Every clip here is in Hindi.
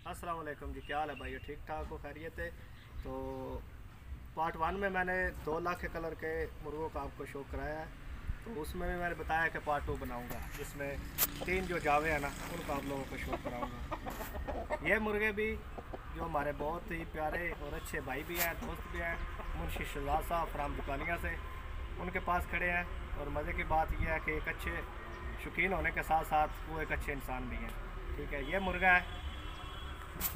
अस्सलाम वालेकुम जी, क्या हाल है भाई? ठीक ठाक हो, खैरियत है? तो पार्ट 1 में मैंने 2 लाख के कलर के मुर्गों का आपको शो कराया है। तो उसमें भी मैंने बताया कि पार्ट 2 बनाऊंगा, जिसमें 3 जो जावे हैं ना, उनको आप लोगों को शो कराऊंगा। ये मुर्गे भी जो हमारे बहुत ही प्यारे और अच्छे भाई भी हैं, दोस्त भी हैं, मुंशी शहजाद साहब फ्राम दुकानिया से, उनके पास खड़े हैं। और मज़े की बात यह है कि एक अच्छे शौकीन होने के साथ साथ वो एक अच्छे इंसान भी हैं। ठीक है, ये मुर्गा है,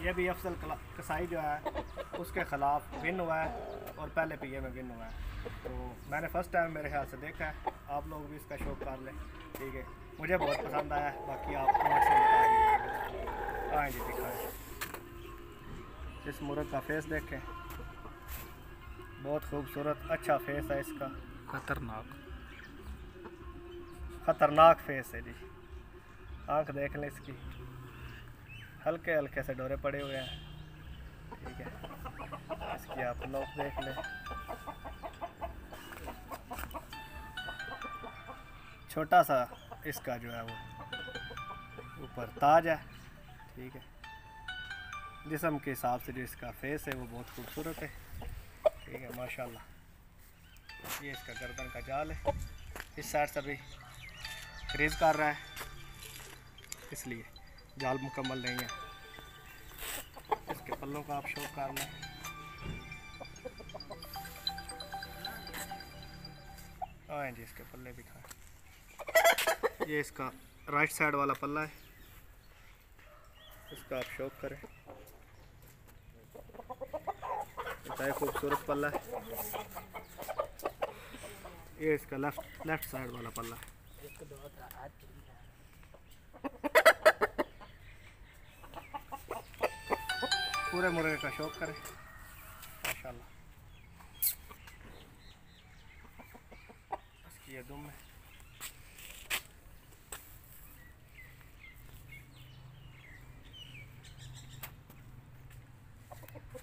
ये भी अफसल कसाई जो है उसके ख़िलाफ़ विन हुआ है और पहले पीए में विन हुआ है। तो मैंने फ़र्स्ट टाइम मेरे ख्याल से देखा है, आप लोग भी इसका शौक़ कर लें। ठीक है, मुझे बहुत पसंद आया है, बाकी आप कमेंट से बता दीजिए। हाँ जी, दिखाएँ इस मुर्ग का फेस देखें, बहुत खूबसूरत अच्छा फेस है इसका। ख़तरनाक फेस है जी। आँख देख लें इसकी, हल्के हल्के से डोरे पड़े हुए हैं। ठीक है, इसकी आप लोग देख लें, छोटा सा इसका जो है वो ऊपर ताज है। ठीक है, जिस्म के हिसाब से जो इसका फेस है वो बहुत खूबसूरत है। ठीक है, माशाल्लाह। ये इसका गर्दन का जाल है, इस साइड से भी क्रीज कर रहा है, इसलिए जाल मुकम्मल नहीं है। इसके पल्लों का आप शो कर लें, आए जी इसके पल्ले भी खाएं। ये इसका राइट साइड वाला पल्ला है, इसका आप शौक करें, इतना खूबसूरत पल्ला है। ये इसका लेफ्ट साइड वाला पल्ला है। पूरे मुर्गे का शौक करें, माशाल्लाह। इसकी ये दुम है,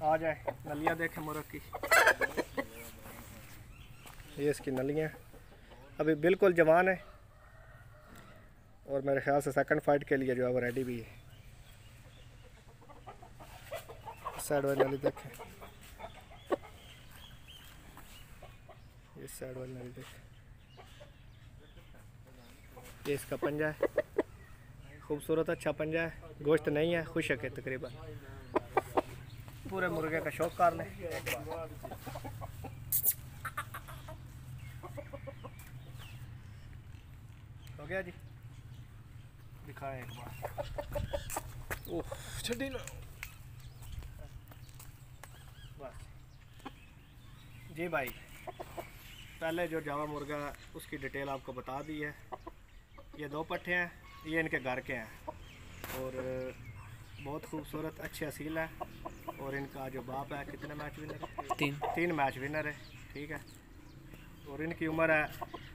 आ जाए नलियाँ देखें मुर्ग की। ये इसकी नलियाँ अभी बिल्कुल जवान है और मेरे ख्याल से सेकंड फाइट के लिए जो है वो रेडी भी है। साइड वाली नली देखें, ये साइड वाली नली देखें, ये इसका पंजा है, खूबसूरत अच्छा पंजा है, गोश्त नहीं है, खुशक है तकरीबन। पूरे मुर्गे का शौक कर लें एक बार। हो गया जी, दिखाएं एक बार। ओह छड़ी ना, बस जी भाई। पहले जो जावा मुर्गा उसकी डिटेल आपको बता दी है। ये 2 पट्ठे हैं, ये इनके घर के हैं और बहुत खूबसूरत अच्छे असील है। और इनका जो बाप है, कितने मैच विनर है? 3 मैच विनर है। ठीक है, और इनकी उम्र है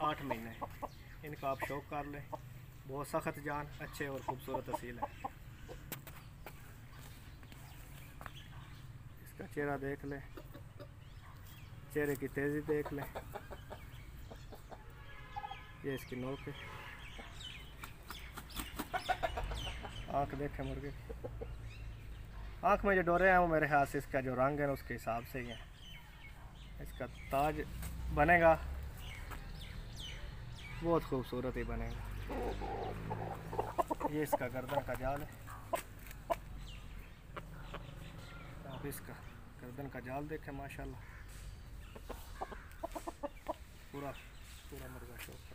8 महीने। इनका आप शौक कर लें, बहुत सख्त जान, अच्छे और ख़ूबसूरत असील है। इसका चेहरा देख लें, चेहरे की तेज़ी देख लें, ये इसकी नोक है, आँख देखें मुर्गे की, आँख में जो डोरे हैं वो मेरे ख्याल से इसका जो रंग है उसके हिसाब से ही है। इसका ताज बनेगा, बहुत खूबसूरत ही बनेगा। ये इसका गर्दन का जाल है, आप इसका गर्दन का जाल देखें, माशाल्लाह। पूरा पूरा मुर्गा शौक है।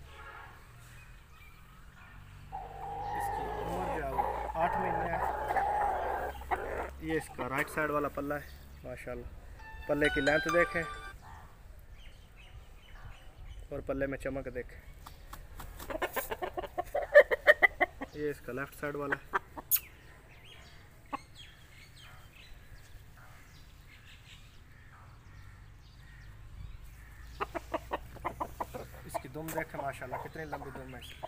इसकी उम्र जो है वो 8 महीने है। ये इसका राइट साइड वाला पल्ला है, माशाल्लाह। पल्ले की लेंथ देखें और पल्ले में चमक देखें। ये इसका लेफ्ट साइड वाला है, इसकी दुम देखें, माशाल्लाह कितनी लंबी दुम है इसकी।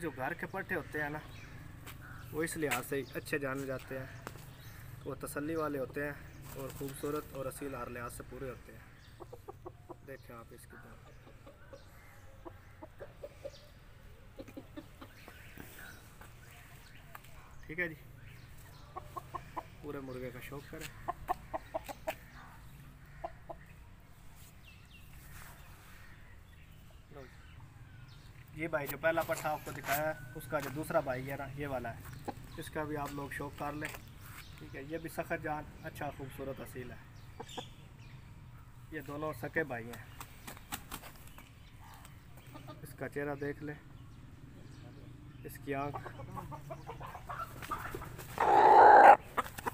जो घर के पट्टे होते हैं ना, वो इस लिहाज से अच्छे जाने जाते हैं, वो तसल्ली वाले होते हैं और ख़ूबसूरत और असील हर लिहाज से पूरे होते हैं। देखें आप इसकी दुम, ठीक है जी, पूरे मुर्गे का शौक करें। ये भाई जो पहला पट्ठा आपको दिखाया है, उसका जो दूसरा भाई है ना, ये वाला है, इसका भी आप लोग शौक कर लें। ठीक है, ये भी सखत जान अच्छा खूबसूरत असील है। ये दोनों सके भाई हैं। इसका चेहरा देख ले, इसकी आँख,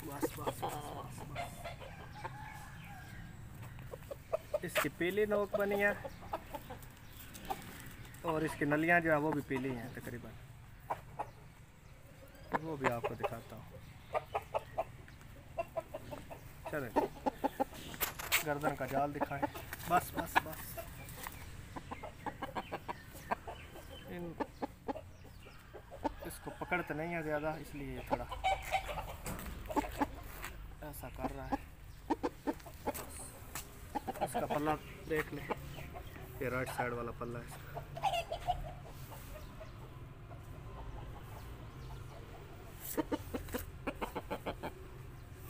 बस बस बस बस। इसकी पीली नोक बनी है और इसकी नलियां जो है वो भी पीली हैं तकरीबन, वो भी आपको दिखाता हूँ। चलें, गर्दन का जाल दिखाएं। बस बस बस। इसको पकड़ते नहीं है ज़्यादा, इसलिए ये थोड़ा ऐसा कर रहा है। इसका पल्ला देख ले, ये राइट साइड वाला पल्ला है इसका।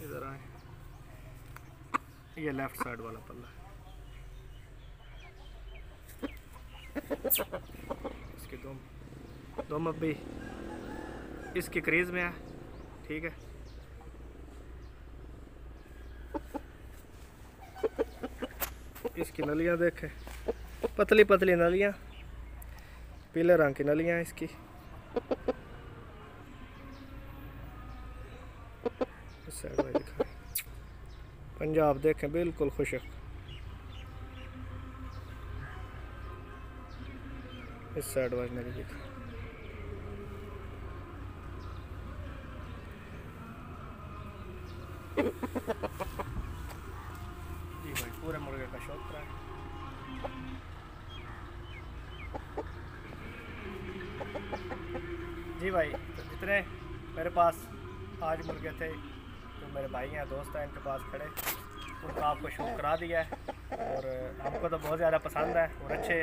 इधर आए, ये लेफ्ट साइड वाला पल्ला है। इसके दो मब्बी इसकी क्रीज में है। ठीक है, इसकी नलियां देखें, पतली पतली नलियां, पीले रंग की नलियां हैं इसकी। इस साइड में दिखाएं, पंजाब देखें बिल्कुल खुशक। इस साइड वाली नली दिखाएं। जी भाई, पूरे मुर्गे का शौक रहा है। जी भाई, तो जितने मेरे पास आज मुर्गे थे, जो मेरे भाई हैं, दोस्त हैं, इनके पास खड़े, उनका आपको शौक करा दिया है। और हमको तो बहुत ज़्यादा पसंद है और अच्छे,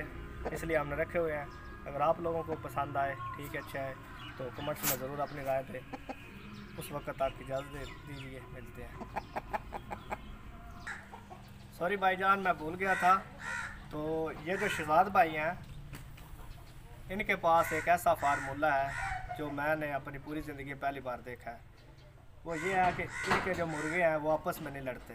इसलिए हमने रखे हुए हैं। अगर आप लोगों को पसंद आए, ठीक है, अच्छा है, तो कमेंट्स में ज़रूर अपनी राय दें। उस वक्त आपकी इजाज़त दे दीजिए, मिलते हैं। सॉरी भाईजान, मैं भूल गया था। तो ये जो शहजाद भाई हैं, इनके पास एक ऐसा फार्मूला है जो मैंने अपनी पूरी ज़िंदगी पहली बार देखा है। वो ये है कि इनके जो मुर्गे हैं वो आपस में नहीं लड़ते।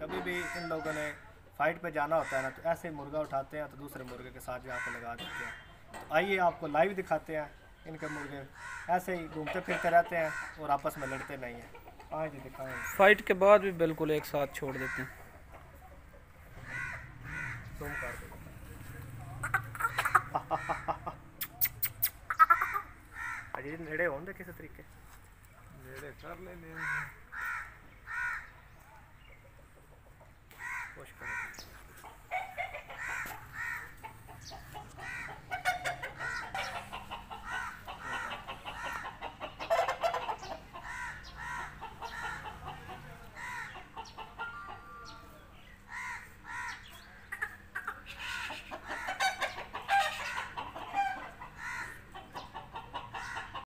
कभी भी इन लोगों ने फाइट पे जाना होता है ना, तो ऐसे ही मुर्गा उठाते हैं तो दूसरे मुर्गे के साथ जाकर लगा देते हैं। तो आइए आपको लाइव दिखाते हैं। इनके मुर्गे ऐसे ही घूमते फिरते रहते हैं और आपस में लड़ते नहीं हैं। हाँ जी, दिखाएँ। फाइट के बाद भी बिल्कुल एक साथ छोड़ देते हैं। जूम कर दो। अजी नेड़े होंगे किसी तरीके नेड़े कर लेने